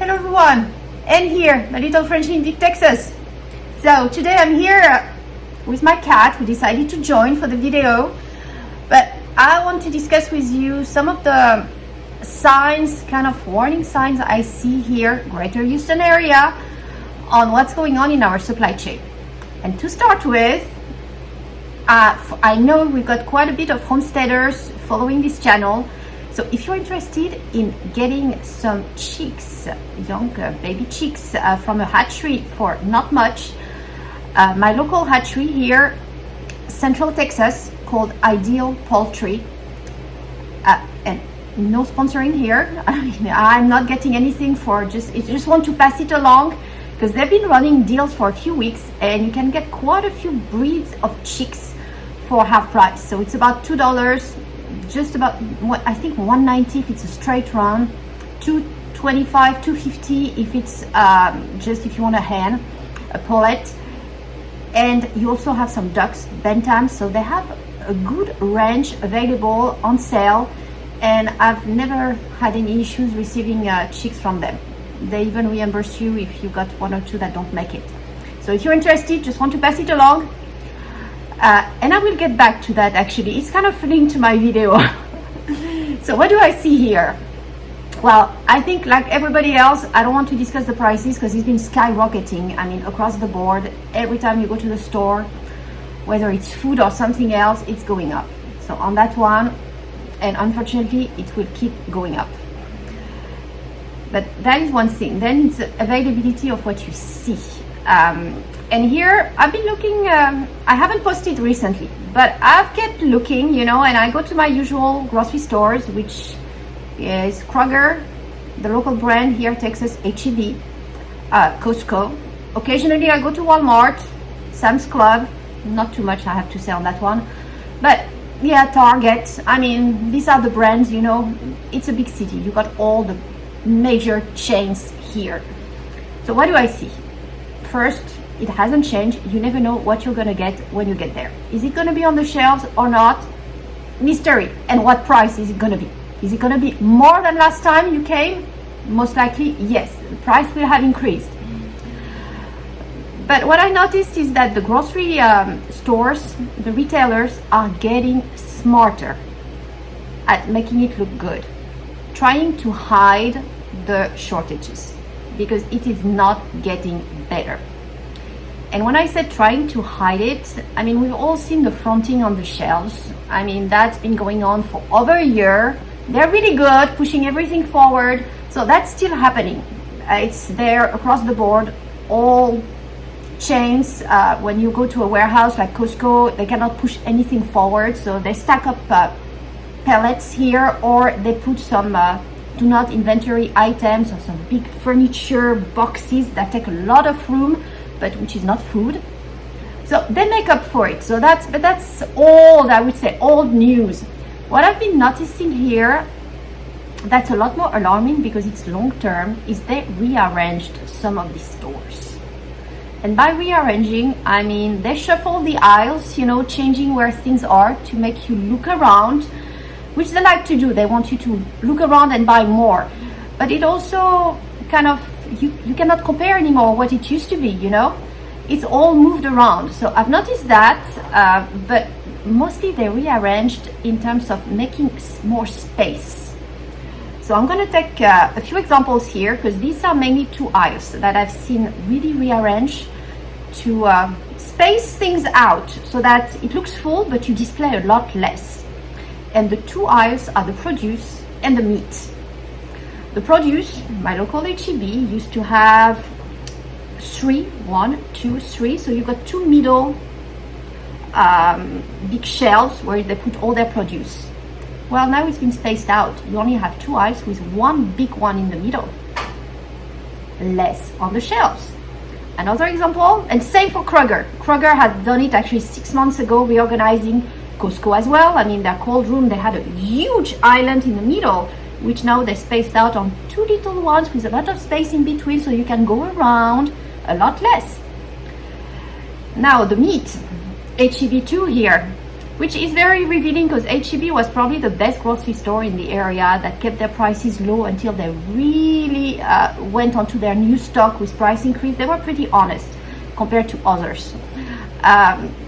Hello everyone, Anne here, my little Frenchie in Big Texas. So today I'm here with my cat who decided to join for the video, but I want to discuss with you some of the signs, kind of warning signs I see here, Greater Houston area, on what's going on in our supply chain. And to start with, I know we've got quite a bit of homesteaders following this channel. So if you're interested in getting some chicks, young baby chicks from a hatchery for not much, my local hatchery here, Central Texas, called Ideal Poultry, and no sponsoring here. I mean, I'm not getting anything for just want to pass it along because they've been running deals for a few weeks and you can get quite a few breeds of chicks for half price. So it's about $2. Just about, I think $190 if it's a straight run, $225, $250 if it's just if you want a hen, a pullet. And you also have some ducks, bantams, so they have a good range available on sale, and I've never had any issues receiving chicks from them. They even reimburse you if you got one or two that don't make it. So if you're interested, just want to pass it along. And I will get back to that actually. It's kind of linked to my video. So what do I see here? Well, I think like everybody else, I don't want to discuss the prices because it's been skyrocketing. I mean, across the board, every time you go to the store, whether it's food or something else, it's going up. So on that one, and unfortunately, it will keep going up. But that is one thing. Then it's the availability of what you see. And here I've been looking, I haven't posted recently, but I've kept looking, and I go to my usual grocery stores, which is Kroger, the local brand here, Texas, H-E-B, Costco. Occasionally I go to Walmart, Sam's Club, not too much I have to say on that one, but yeah, Target. I mean, these are the brands, it's a big city. You got all the major chains here. So what do I see? First, it hasn't changed. You never know what you're gonna get when you get there. Is it gonna be on the shelves or not? Mystery. And what price is it gonna be? Is it gonna be more than last time you came? Most likely, yes. The price will have increased. But what I noticed is that the grocery stores, the retailers are getting smarter at making it look good, trying to hide the shortages because it is not getting better. And when I said trying to hide it, I mean, we've all seen the fronting on the shelves. I mean, that's been going on for over a year. They're really good, pushing everything forward. So that's still happening. It's there across the board, all chains. When you go to a warehouse like Costco, they cannot push anything forward. So they stack up pallets here, or they put some do not inventory items or some big furniture boxes that take a lot of room, but which is not food. So they make up for it. So that's old, I would say, old news. What I've been noticing here that's a lot more alarming because it's long term is they rearranged some of these stores. And by rearranging, I mean they shuffle the aisles, changing where things are to make you look around, which they like to do. They want you to look around and buy more. But it also kind of, you cannot compare anymore what it used to be, It's all moved around. So I've noticed that, but mostly they rearranged in terms of making more space. So I'm going to take a few examples here because these are mainly two aisles that I've seen really rearranged to space things out so that it looks full, but you display a lot less. And the two aisles are the produce and the meat. The produce, my local H-E-B used to have 3, 1, 2, 3. So you got two middle big shelves where they put all their produce. Well, now it's been spaced out. You only have two aisles with one big one in the middle. Less on the shelves. Another example, and same for Kroger. Kroger has done it actually 6 months ago, reorganizing. Costco as well. I mean, their cold room, they had a huge island in the middle, which now they spaced out on two little ones with a lot of space in between, so you can go around a lot less. Now the meat, HEB2 here. which is very revealing because H-E-B was probably the best grocery store in the area that kept their prices low until they really went onto their new stock with price increase. They were pretty honest compared to others.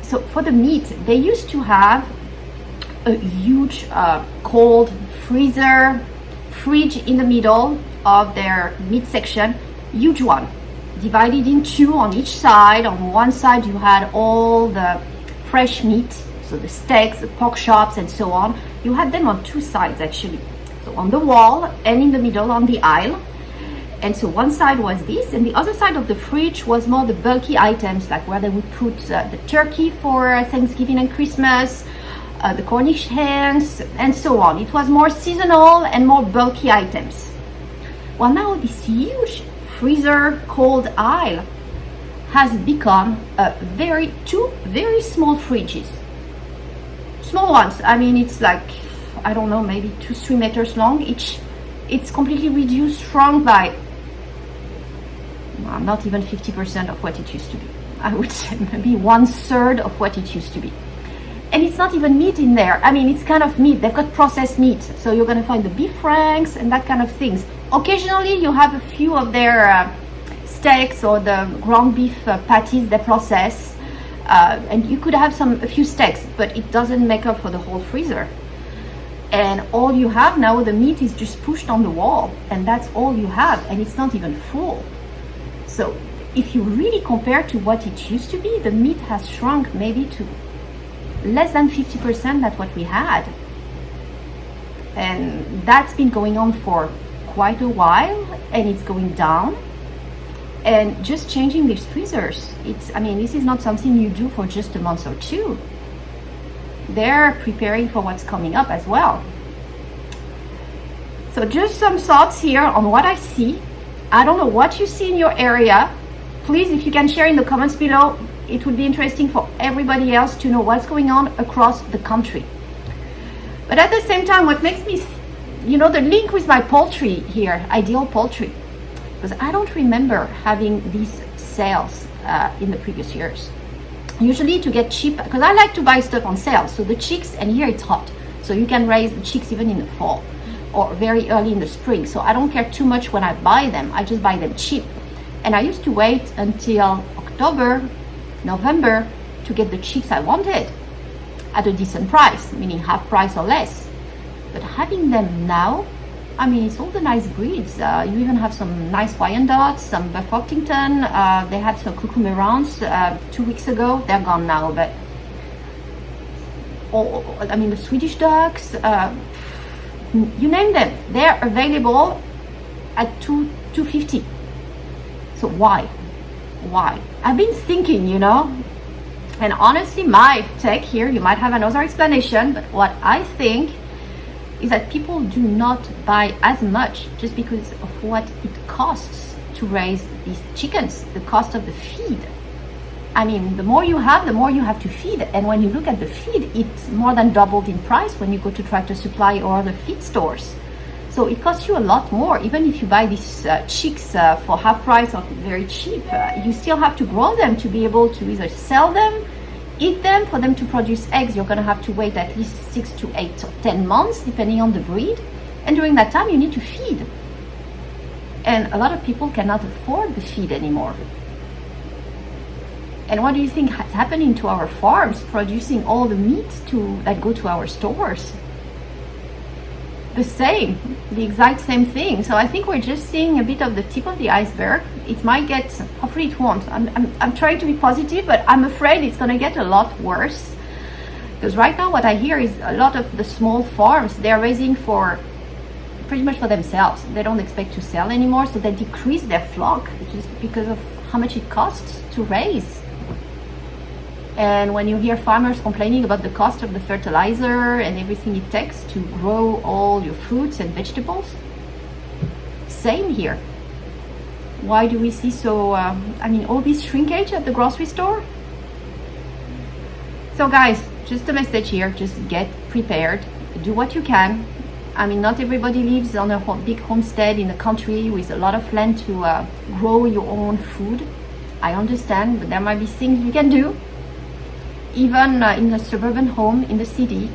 So for the meat, they used to have a huge cold freezer, fridge in the middle of their meat section, huge one, divided in two on each side. On one side you had all the fresh meat, so the steaks, the pork chops and so on. You had them on two sides actually, so on the wall and in the middle on the aisle. And so one side was this, and the other side of the fridge was more the bulky items, like where they would put the turkey for Thanksgiving and Christmas, the Cornish hens and so on. It was more seasonal and more bulky items. Well, now this huge freezer cold aisle has become two very small fridges. Small ones. I mean, it's like, I don't know, maybe 2-3 meters long each. It's completely reduced, shrunk by not even 50% of what it used to be. I would say maybe 1/3 of what it used to be. And it's not even meat in there. I mean, it's kind of meat. They've got processed meat. So you're going to find the beef franks and that kind of things. Occasionally you have a few of their steaks or the ground beef patties they process. And you could have a few steaks, but it doesn't make up for the whole freezer. And all you have now, the meat is just pushed on the wall, and that's all you have, and it's not even full. So if you really compare to what it used to be, the meat has shrunk maybe to less than 50% than what we had. And that's been going on for quite a while, and it's going down. And just changing these freezers, this is not something you do for just a month or two. They're preparing for what's coming up as well. So just some thoughts here on what I see. I don't know what you see in your area. Please, if you can share in the comments below, it would be interesting for everybody else to know what's going on across the country. But at the same time, what makes me, the link with my poultry here, Ideal Poultry, because I don't remember having these sales in the previous years. Usually to get cheap, because I like to buy stuff on sale. So the chicks, and here it's hot, so you can raise the chicks even in the fall or very early in the spring. So I don't care too much when I buy them. I just buy them cheap. And I used to wait until October, November to get the chicks I wanted at a decent price, meaning half price or less. But having them now, it's all the nice breeds. You even have some nice Wyandottes, some Buff Orpington. They had some Cuckoo rounds 2 weeks ago. They're gone now, but the Swedish ducks, you name them, they're available at $250. So why? I've been thinking, and honestly, my take here, you might have another explanation, but what I think is that people do not buy as much just because of what it costs to raise these chickens, the cost of the feed. The more you have, the more you have to feed. And when you look at the feed, it's more than doubled in price when you go to Tractor Supply or other feed stores. So it costs you a lot more. Even if you buy these chicks for half price or very cheap, you still have to grow them to be able to either sell them, eat them. For them to produce eggs, you're going to have to wait at least 6 to 8 or 10 months, depending on the breed. And during that time, you need to feed. And a lot of people cannot afford the feed anymore. And what do you think is happening to our farms producing all the meat that go to our stores? The exact same thing. So I think we're just seeing a bit of the tip of the iceberg. It might get, hopefully it won't. I'm trying to be positive, but I'm afraid it's going to get a lot worse. Because right now what I hear is a lot of the small farms, they're raising pretty much for themselves. They don't expect to sell anymore, so they decrease their flock just because of how much it costs to raise. And when you hear farmers complaining about the cost of the fertilizer and everything it takes to grow all your fruits and vegetables, same here. Why do we see all this shrinkage at the grocery store? So guys, just a message here, just get prepared, do what you can. Not everybody lives on a big homestead in the country with a lot of land to grow your own food. I understand, but there might be things you can do. even in a suburban home in the city.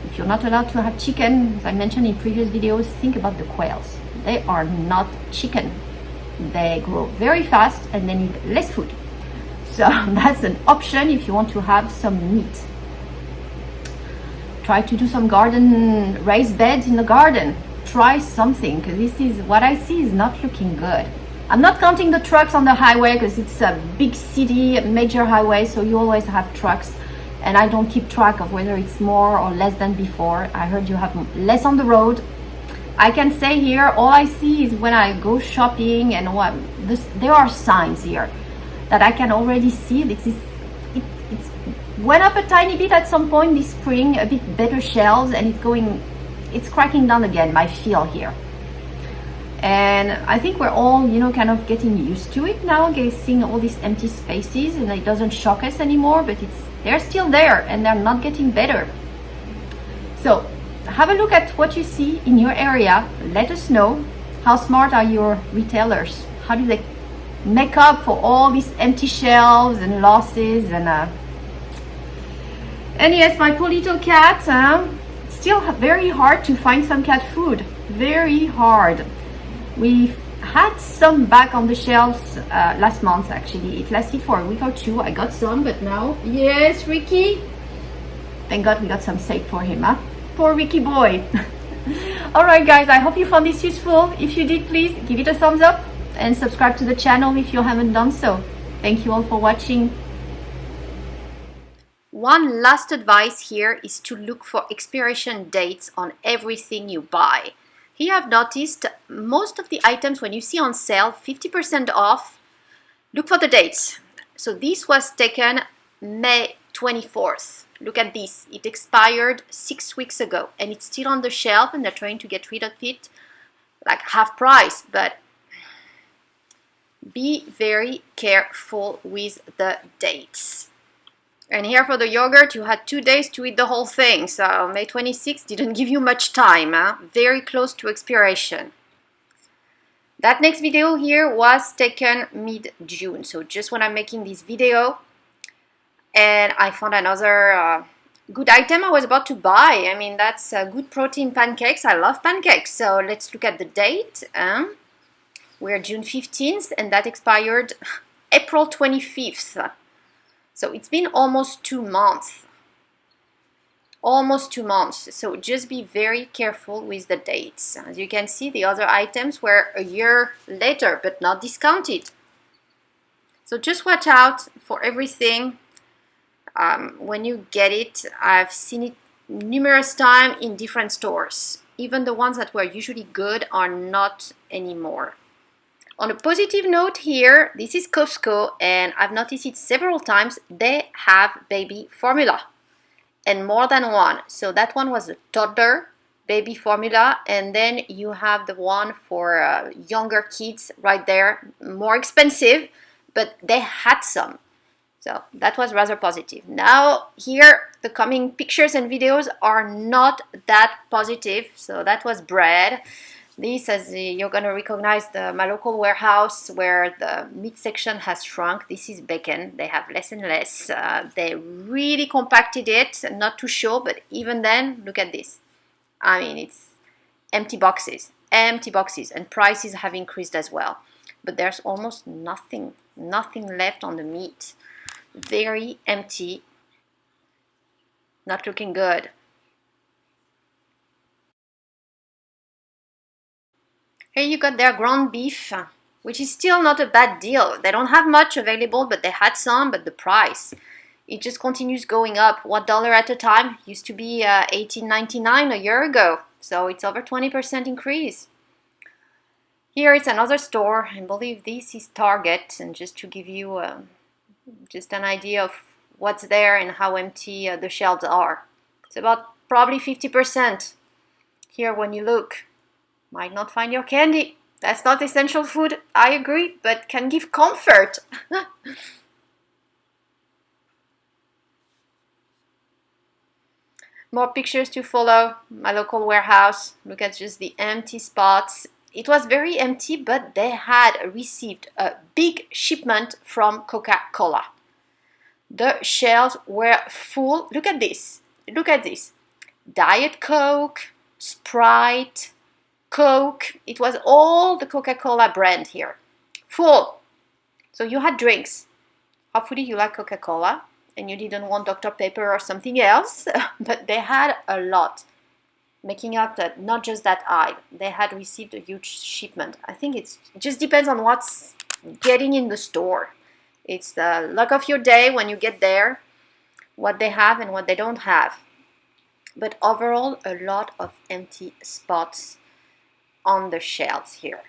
If you're not allowed to have chicken, as I mentioned in previous videos, think about the quails. They are not chicken. They grow very fast and they need less food. So that's an option if you want to have some meat. Try to do some garden, raised beds in the garden. Try something, because this is what I see is not looking good. I'm not counting the trucks on the highway because it's a big city, major highway, so you always have trucks. And I don't keep track of whether it's more or less than before. I heard you have less on the road. I can say here, all I see is when I go shopping and there are signs here that I can already see. It's went up a tiny bit at some point this spring, a bit better shelves, and it's cracking down again, my feel here. And I think we're all, kind of getting used to it now, seeing all these empty spaces, and it doesn't shock us anymore, but they're still there and they're not getting better. So have a look at what you see in your area. Let us know. How smart are your retailers? How do they make up for all these empty shelves and losses? And yes, my poor little cat, it's still very hard to find some cat food. Very hard. We've had some back on the shelves last month, actually. It lasted for a week or two. I got some, but now, yes, Ricky. Thank God we got some saved for him, huh? Poor Ricky boy. All right, guys, I hope you found this useful. If you did, please give it a thumbs up and subscribe to the channel if you haven't done so. Thank you all for watching. One last advice here is to look for expiration dates on everything you buy. Here I've noticed most of the items when you see on sale 50% off, look for the dates. So this was taken May 24th. Look at this. It expired 6 weeks ago and it's still on the shelf and they're trying to get rid of it like half price. But be very careful with the dates. And here for the yogurt, you had 2 days to eat the whole thing. So May 26th didn't give you much time, very close to expiration. That next video here was taken mid-June. So just when I'm making this video. And I found another good item I was about to buy. I mean, that's good protein pancakes. I love pancakes. So let's look at the date. We're June 15th and that expired April 25th. So it's been almost 2 months. Almost 2 months. So just be very careful with the dates. As you can see, the other items were a year later, but not discounted. So just watch out for everything. When you get it, I've seen it numerous times in different stores. Even the ones that were usually good are not anymore. On a positive note here, this is Costco and I've noticed it several times. They have baby formula and more than one. So that one was a toddler baby formula and then you have the one for younger kids right there, more expensive, but they had some. So that was rather positive. Now here, the coming pictures and videos are not that positive. So that was bread. This, as you're going to recognize my local warehouse where the meat section has shrunk. This is bacon. They have less and less. They really compacted it, not to show, but even then, look at this. I mean, it's empty boxes, and prices have increased as well. But there's almost nothing left on the meat. Very empty, not looking good. Here you got their ground beef, which is still not a bad deal. They don't have much available, but they had some, but the price, it just continues going up. $1 at a time. Used to be $18.99 a year ago. So it's over 20% increase. Here it's another store. I believe this is Target. And just to give you just an idea of what's there and how empty the shelves are. It's about probably 50% here when you look. Might not find your candy. That's not essential food, I agree, but can give comfort. More pictures to follow. My local warehouse. Look at just the empty spots. It was very empty, but they had received a big shipment from Coca-Cola. The shelves were full. Look at this. Look at this. Diet Coke, Sprite, Coke. It was all the Coca-Cola brand here. Full. So you had drinks. Hopefully you like Coca-Cola and you didn't want Dr. Pepper or something else. But they had a lot. Making up that not just that aisle. They had received a huge shipment. I think it just depends on what's getting in the store. It's the luck of your day when you get there, what they have and what they don't have. But overall, a lot of empty spots on the shelves here.